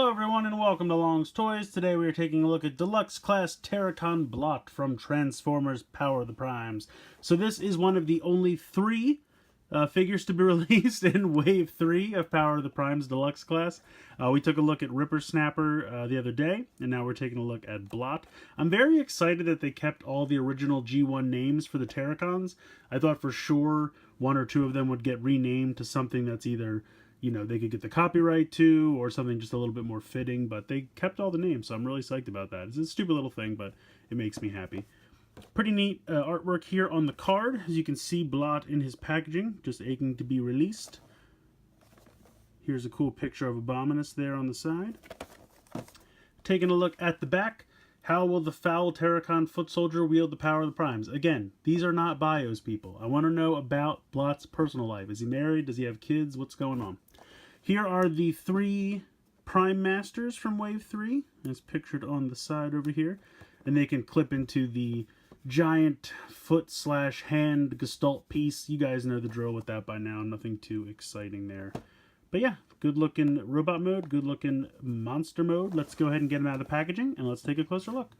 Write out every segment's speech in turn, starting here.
Hello everyone and welcome to Long's Toys. Today we are taking a look at Deluxe Class Terrorcon Blot from Transformers Power of the Primes. So this is one of the only three figures to be released in Wave 3 of Power of the Primes Deluxe Class. We took a look at Ripper Snapper the other day, and now we're taking a look at Blot. I'm very excited that they kept all the original G1 names for the Terrorcons. I thought for sure one or two of them would get renamed to something that's either, you know, they could get the copyright to, or something just a little bit more fitting, but they kept all the names, so I'm really psyched about that. It's a stupid little thing, but it makes me happy. Pretty neat artwork here on the card. As you can see, Blot in his packaging, just aching to be released. Here's a cool picture of Abominus there on the side. Taking a look at the back. How will the foul Terrorcon foot soldier wield the power of the primes? Again, these are not bios, people. I want to know about Blot's personal life. Is he married? Does he have kids? What's going on? Here are the three Prime Masters from Wave 3, as pictured on the side over here. And they can clip into the giant foot/hand gestalt piece. You guys know the drill with that by now. Nothing too exciting there. But yeah, good looking robot mode, good looking monster mode. Let's go ahead and get him out of the packaging and let's take a closer look.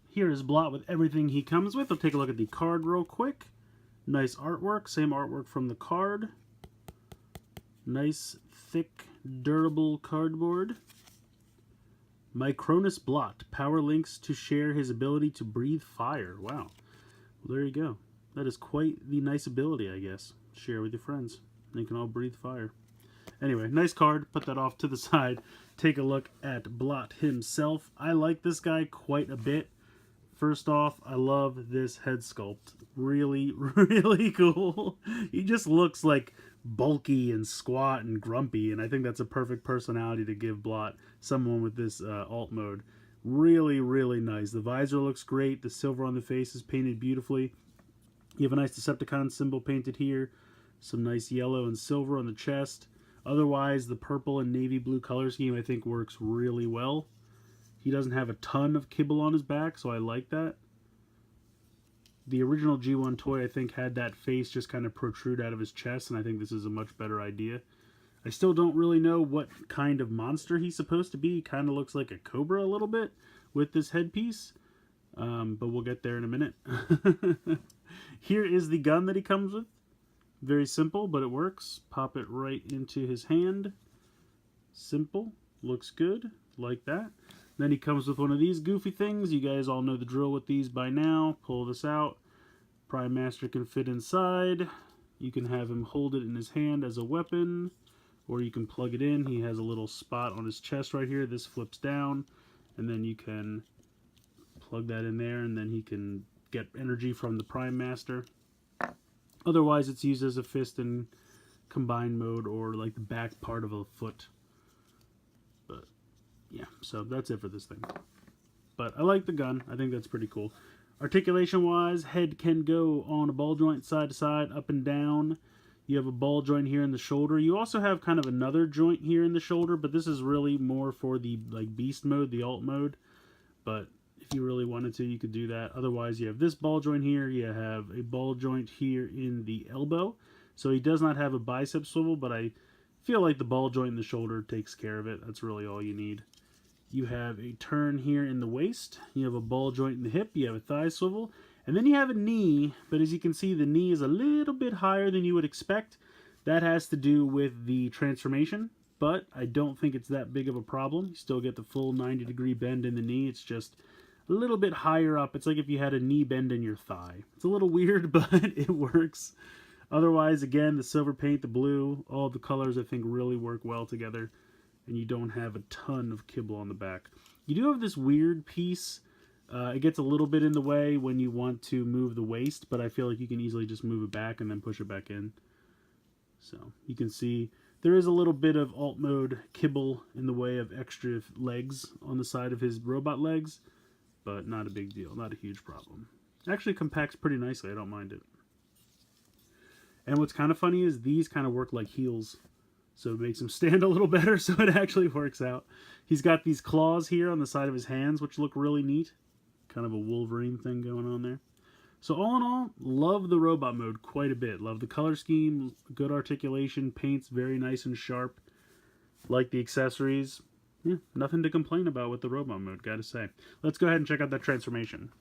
Here is Blot with everything he comes with. We'll take a look at the card real quick. Nice artwork, same artwork from the card. Nice, thick, durable cardboard. Micronus Blot. Power links to share his ability to breathe fire. Wow. Well, there you go. That is quite the nice ability, I guess. Share with your friends. They can all breathe fire. Anyway, nice card. Put that off to the side. Take a look at Blot himself. I like this guy quite a bit. First off, I love this head sculpt. Really, really cool. He just looks like bulky and squat and grumpy, and I think that's a perfect personality to give Blot, someone with this alt mode. Really, really nice. The visor looks great. The silver on the face is painted beautifully. You have a nice Decepticon symbol painted here. Some nice yellow and silver on the chest. Otherwise, the purple and navy blue color scheme I think works really well. He doesn't have a ton of kibble on his back, so I like that. The original G1 toy, I think, had that face just kind of protrude out of his chest, and I think this is a much better idea. I still don't really know what kind of monster he's supposed to be. He kind of looks like a cobra a little bit with this headpiece, but we'll get there in a minute. Here is the gun that he comes with. Very simple, but it works. Pop it right into his hand. Simple. Looks good. Like that. Then he comes with one of these goofy things. You guys all know the drill with these by now. Pull this out. Prime Master can fit inside. You can have him hold it in his hand as a weapon, or you can plug it in. He has a little spot on his chest right here. This flips down, and then you can plug that in there, and then he can get energy from the Prime Master. Otherwise, it's used as a fist in combined mode, or like the back part of a foot. But yeah, so that's it for this thing. But I like the gun. I think that's pretty cool. Articulation wise, head can go on a ball joint side to side, up and down. You have a ball joint here in the shoulder. You also have kind of another joint here in the shoulder, but this is really more for the like beast mode, the alt mode. But if you really wanted to, you could do that. Otherwise, you have this ball joint here. You have a ball joint here in the elbow. So he does not have a bicep swivel, but I feel like the ball joint in the shoulder takes care of it. That's really all you need. You have a turn here in the waist. You have a ball joint in the hip. You have a thigh swivel. And then you have a knee. But as you can see, the knee is a little bit higher than you would expect. That has to do with the transformation. But I don't think it's that big of a problem. You still get the full 90-degree bend in the knee. It's just a little bit higher up. It's like if you had a knee bend in your thigh. It's a little weird, but it works. Otherwise, again, the silver paint, the blue, all the colors I think really work well together. And you don't have a ton of kibble on the back. You do have this weird piece. It gets a little bit in the way when you want to move the waist, but I feel like you can easily just move it back and then push it back in. So you can see there is a little bit of alt mode kibble in the way of extra legs on the side of his robot legs, but not a big deal, not a huge problem. Actually compacts pretty nicely, I don't mind it. And what's kind of funny is these kind of work like heels. So it makes him stand a little better, so it actually works out. He's got these claws here on the side of his hands, which look really neat. Kind of a Wolverine thing going on there. So all in all, love the robot mode quite a bit. Love the color scheme, good articulation, paint's very nice and sharp. Like the accessories. Yeah, nothing to complain about with the robot mode, gotta say. Let's go ahead and check out that transformation.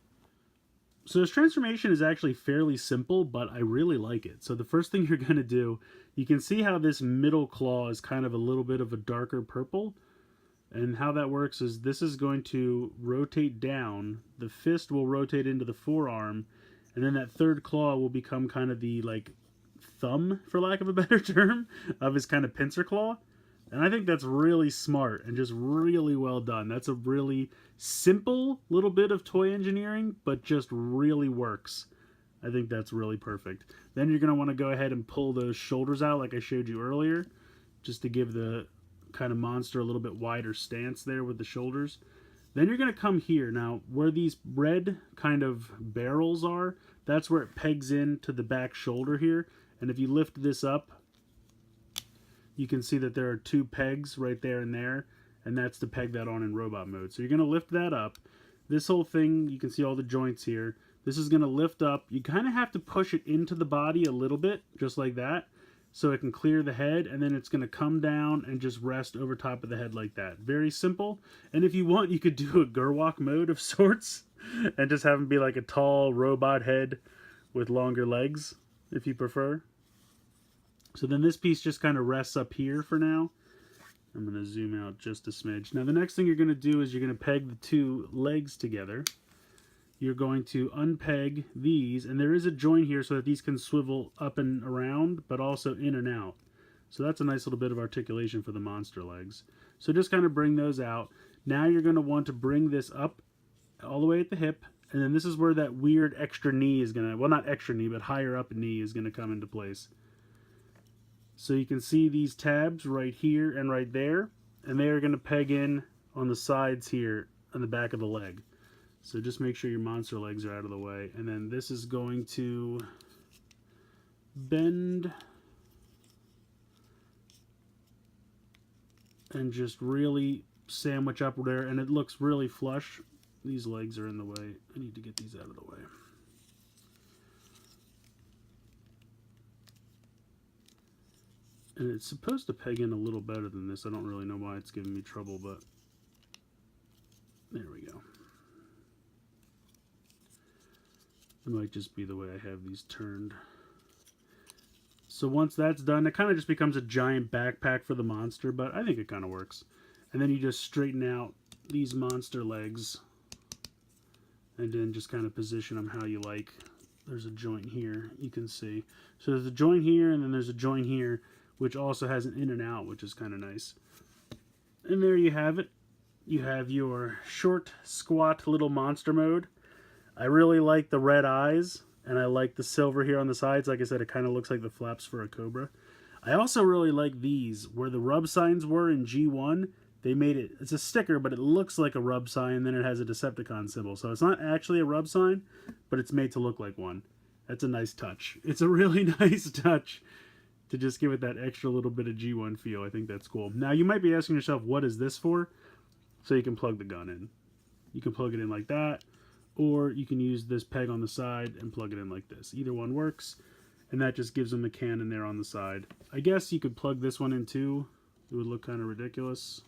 So this transformation is actually fairly simple, but I really like it. So the first thing you're going to do, you can see how this middle claw is kind of a little bit of a darker purple. And how that works is this is going to rotate down. The fist will rotate into the forearm. And then that third claw will become kind of the like thumb, for lack of a better term, of his kind of pincer claw. And I think that's really smart and just really well done. That's a really simple little bit of toy engineering, but just really works. I think that's really perfect. Then you're going to want to go ahead and pull those shoulders out like I showed you earlier, just to give the kind of monster a little bit wider stance there with the shoulders. Then you're going to come here. Now, where these red kind of barrels are, that's where it pegs into the back shoulder here. And if you lift this up, you can see that there are two pegs right there and there, and that's to peg that on in robot mode. So you're going to lift that up. This whole thing, you can see all the joints here. This is going to lift up. You kind of have to push it into the body a little bit, just like that, so it can clear the head, and then it's going to come down and just rest over top of the head like that. Very simple. And if you want, you could do a Gerwalk mode of sorts and just have him be like a tall robot head with longer legs, if you prefer. So then this piece just kind of rests up here for now. I'm going to zoom out just a smidge. Now the next thing you're going to do is you're going to peg the two legs together. You're going to unpeg these, and there is a joint here so that these can swivel up and around, but also in and out. So that's a nice little bit of articulation for the monster legs. So just kind of bring those out. Now you're going to want to bring this up all the way at the hip, and then this is where that weird extra knee is going to, well, not extra knee, but higher up knee is going to come into place. So you can see these tabs right here and right there, and they are going to peg in on the sides here on the back of the leg. So just make sure your monster legs are out of the way. And then this is going to bend and just really sandwich up there, and it looks really flush. These legs are in the way. I need to get these out of the way. And it's supposed to peg in a little better than this. I don't really know why it's giving me trouble, but there we go. It might just be the way I have these turned. So once that's done, it kind of just becomes a giant backpack for the monster, but I think it kind of works. And then you just straighten out these monster legs and then just kind of position them how you like. There's a joint here, you can see. So there's a joint here, and then there's a joint here, which also has an in and out, which is kind of nice. And there you have it. You have your short, squat little monster mode. I really like the red eyes, and I like the silver here on the sides. Like I said, it kind of looks like the flaps for a cobra. I also really like these. Where the rub signs were in G1, they made it, it's a sticker, but it looks like a rub sign, and then it has a Decepticon symbol. So it's not actually a rub sign, but it's made to look like one. That's a nice touch. It's a really nice touch to just give it that extra little bit of G1 feel. I think that's cool. Now, you might be asking yourself, what is this for? So you can plug the gun in. You can plug it in like that, or you can use this peg on the side and plug it in like this. Either one works, and that just gives them a cannon there on the side. I guess you could plug this one in too. It would look kind of ridiculous,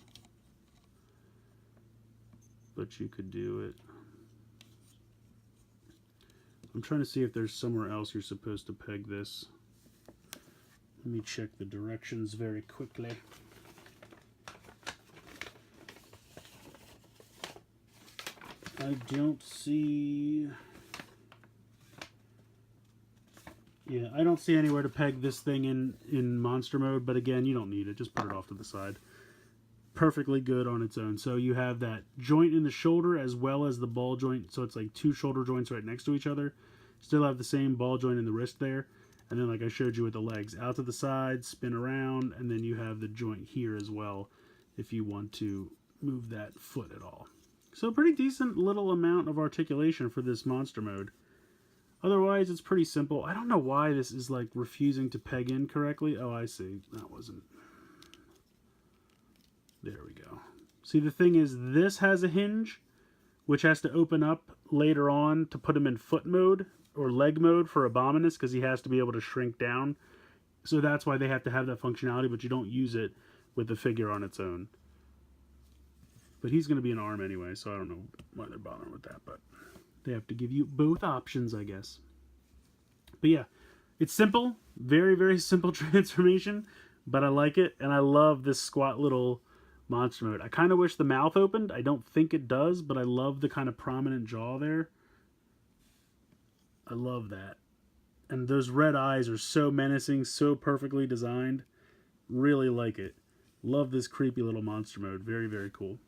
but you could do it. I'm trying to see if there's somewhere else you're supposed to peg this. Let me check the directions very quickly. I don't see... Yeah, I don't see anywhere to peg this thing in monster mode, but again, you don't need it. Just put it off to the side. Perfectly good on its own. So you have that joint in the shoulder as well as the ball joint. So it's like two shoulder joints right next to each other. Still have the same ball joint in the wrist there. And then like I showed you with the legs, out to the side, spin around, and then you have the joint here as well if you want to move that foot at all. So a pretty decent little amount of articulation for this monster mode. Otherwise, it's pretty simple. I don't know why this is like refusing to peg in correctly. Oh, I see. That wasn't... There we go. See, the thing is, this has a hinge, which has to open up later on to put him in foot mode or leg mode for Abominus, because he has to be able to shrink down. So that's why they have to have that functionality, but you don't use it. with the figure on its own. But he's going to be an arm anyway, so I don't know why they're bothering with that. But they have to give you both options, I guess. But yeah, it's simple. Very, very simple transformation. But I like it, and I love this squat little monster mode. I kind of wish the mouth opened. I don't think it does, but I love the kind of prominent jaw there. I love that. And those red eyes are so menacing, so perfectly designed. Really like it. Love this creepy little monster mode. Very, very cool.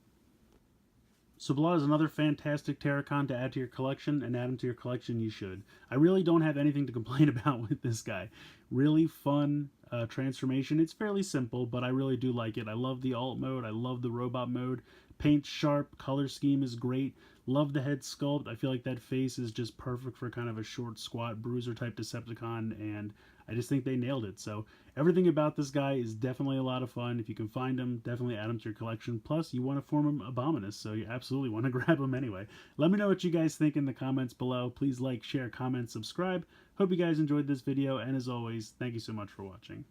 So Blot is another fantastic Terrorcon to add to your collection, and add him to your collection you should. I really don't have anything to complain about with this guy. Really fun transformation. It's fairly simple, but I really do like it. I love the alt mode. I love the robot mode. Paint's sharp. Color scheme is great. Love the head sculpt. I feel like that face is just perfect for kind of a short, squat, bruiser type Decepticon, and I just think they nailed it. So everything about this guy is definitely a lot of fun. If you can find him, definitely add him to your collection. Plus, you want to form him Abominus, so you absolutely want to grab him anyway. Let me know what you guys think in the comments below. Please like, share, comment, subscribe. Hope you guys enjoyed this video, and as always, thank you so much for watching.